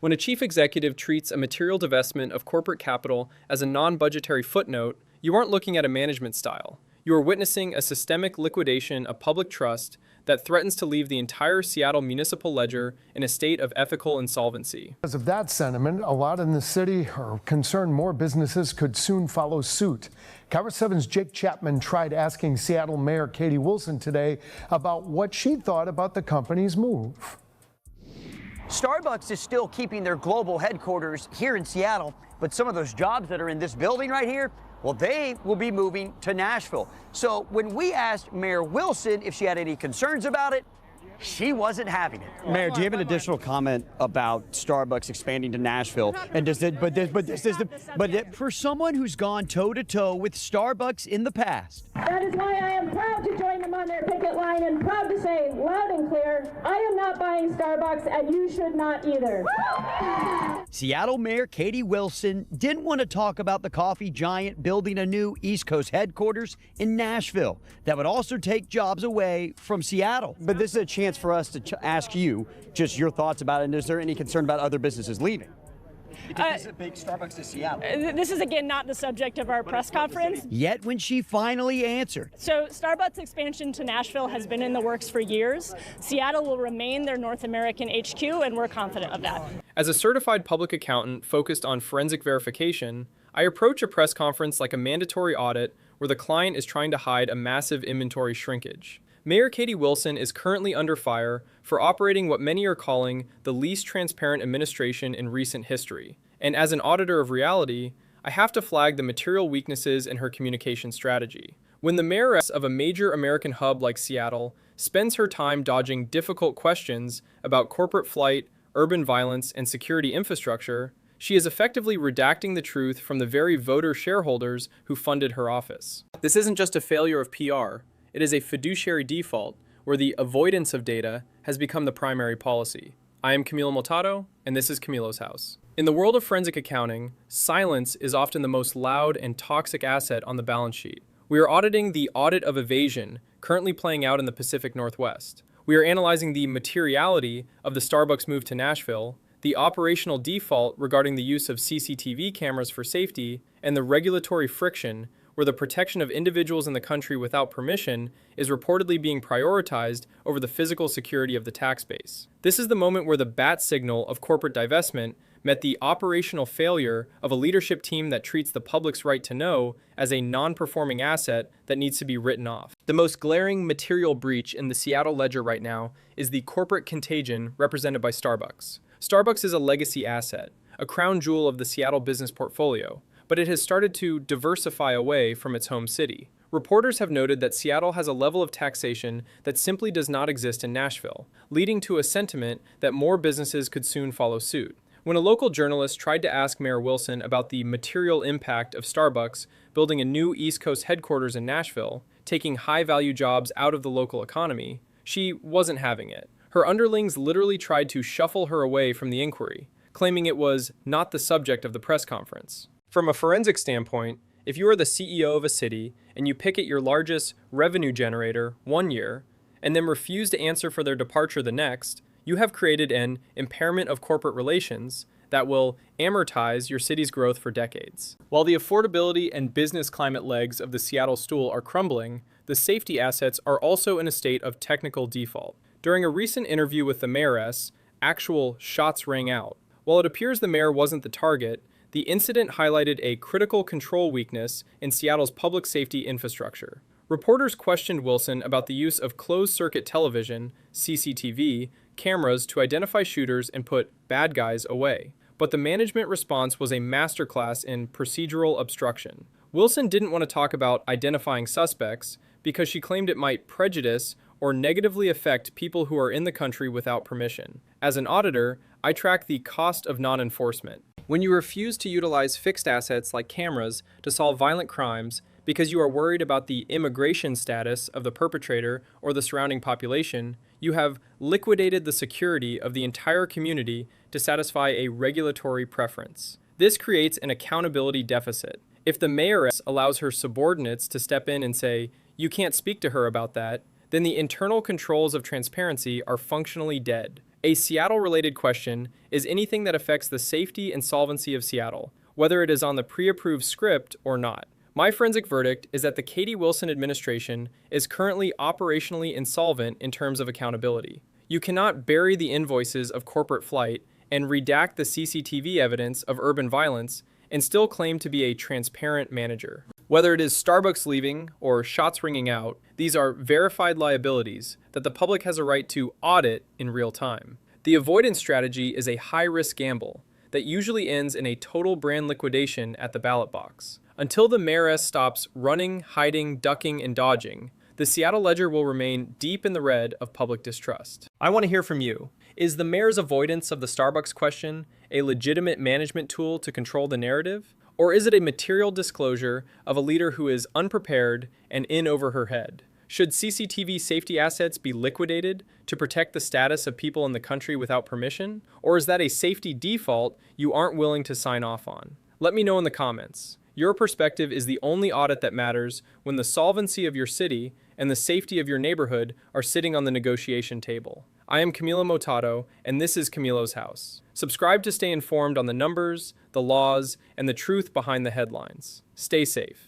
When a chief executive treats a material divestment of corporate capital as a non-budgetary footnote, you aren't looking at a management style. You are witnessing a systemic liquidation of public trust that threatens to leave the entire Seattle municipal ledger in a state of ethical insolvency. Because of that sentiment, a lot in the city are concerned more businesses could soon follow suit. Cover 7's Jake Chapman tried asking Seattle Mayor Katie Wilson today about what she thought about the company's move. Starbucks is still keeping their global headquarters here in Seattle, but some of those jobs that are in this building right here, well, they will be moving to Nashville. So when we asked Mayor Wilson if she had any concerns about it, she wasn't having it. Mayor, do you have an additional comment about Starbucks expanding to Nashville? And does it? But for someone who's gone toe to toe with Starbucks in the past, that is why I am proud to join them on their picket line and proud to say loud and clear, I am not buying Starbucks, and you should not either. Seattle Mayor Katie Wilson didn't want to talk about the coffee giant building a new East Coast headquarters in Nashville that would also take jobs away from Seattle. But this is a chance for us to ask you just your thoughts about it. And is there any concern about other businesses leaving? Because this is a big Starbucks to Seattle. This is, again, not the subject of our press conference. Yet when she finally answered. So Starbucks expansion to Nashville has been in the works for years. Seattle will remain their North American HQ, and we're confident of that. As a certified public accountant focused on forensic verification, I approach a press conference like a mandatory audit where the client is trying to hide a massive inventory shrinkage. Mayor Katie Wilson is currently under fire for operating what many are calling the least transparent administration in recent history. And as an auditor of reality, I have to flag the material weaknesses in her communication strategy. When the mayoress of a major American hub like Seattle spends her time dodging difficult questions about corporate flight, urban violence, and security infrastructure, she is effectively redacting the truth from the very voter shareholders who funded her office. This isn't just a failure of PR. It is a fiduciary default where the avoidance of data has become the primary policy. I am Camilo Motato, and this is Camilo's House. In the world of forensic accounting, silence is often the most loud and toxic asset on the balance sheet. We are auditing the Audit of Evasion, currently playing out in the Pacific Northwest. We are analyzing the materiality of the Starbucks move to Nashville, the operational default regarding the use of CCTV cameras for safety, and the regulatory friction where the protection of individuals in the country without permission is reportedly being prioritized over the physical security of the tax base. This is the moment where the bat signal of corporate divestment met the operational failure of a leadership team that treats the public's right to know as a non-performing asset that needs to be written off. The most glaring material breach in the Seattle ledger right now is the corporate contagion represented by Starbucks. Starbucks is a legacy asset, a crown jewel of the Seattle business portfolio, but it has started to diversify away from its home city. Reporters have noted that Seattle has a level of taxation that simply does not exist in Nashville, leading to a sentiment that more businesses could soon follow suit. When a local journalist tried to ask Mayor Wilson about the material impact of Starbucks building a new East Coast headquarters in Nashville, taking high-value jobs out of the local economy, she wasn't having it. Her underlings literally tried to shuffle her away from the inquiry, claiming it was not the subject of the press conference. From a forensic standpoint, if you are the CEO of a city and you pick at your largest revenue generator one year and then refuse to answer for their departure the next, you have created an impairment of corporate relations that will amortize your city's growth for decades. While the affordability and business climate legs of the Seattle stool are crumbling, the safety assets are also in a state of technical default. During a recent interview with the mayoress, actual shots rang out. While it appears the mayor wasn't the target, the incident highlighted a critical control weakness in Seattle's public safety infrastructure. Reporters questioned Wilson about the use of closed-circuit television, CCTV, cameras to identify shooters and put bad guys away. But the management response was a masterclass in procedural obstruction. Wilson didn't want to talk about identifying suspects because she claimed it might prejudice or negatively affect people who are in the country without permission. As an auditor, I track the cost of non-enforcement. When you refuse to utilize fixed assets like cameras to solve violent crimes because you are worried about the immigration status of the perpetrator or the surrounding population, you have liquidated the security of the entire community to satisfy a regulatory preference. This creates an accountability deficit. If the mayoress allows her subordinates to step in and say, "You can't speak to her about that," then the internal controls of transparency are functionally dead. A Seattle-related question is anything that affects the safety and solvency of Seattle, whether it is on the pre-approved script or not. My forensic verdict is that the Katie Wilson administration is currently operationally insolvent in terms of accountability. You cannot bury the invoices of corporate flight and redact the CCTV evidence of urban violence and still claim to be a transparent manager. Whether it is Starbucks leaving or shots ringing out, these are verified liabilities that the public has a right to audit in real time. The avoidance strategy is a high-risk gamble that usually ends in a total brand liquidation at the ballot box. Until the mayoress stops running, hiding, ducking, and dodging, the Seattle Ledger will remain deep in the red of public distrust. I want to hear from you. Is the mayor's avoidance of the Starbucks question a legitimate management tool to control the narrative? Or is it a material disclosure of a leader who is unprepared and in over her head? Should CCTV safety assets be liquidated to protect the status of people in the country without permission? Or is that a safety default you aren't willing to sign off on? Let me know in the comments. Your perspective is the only audit that matters when the solvency of your city and the safety of your neighborhood are sitting on the negotiation table. I am Camilo Motato, and this is Camilo's House. Subscribe to stay informed on the numbers, the laws, and the truth behind the headlines. Stay safe.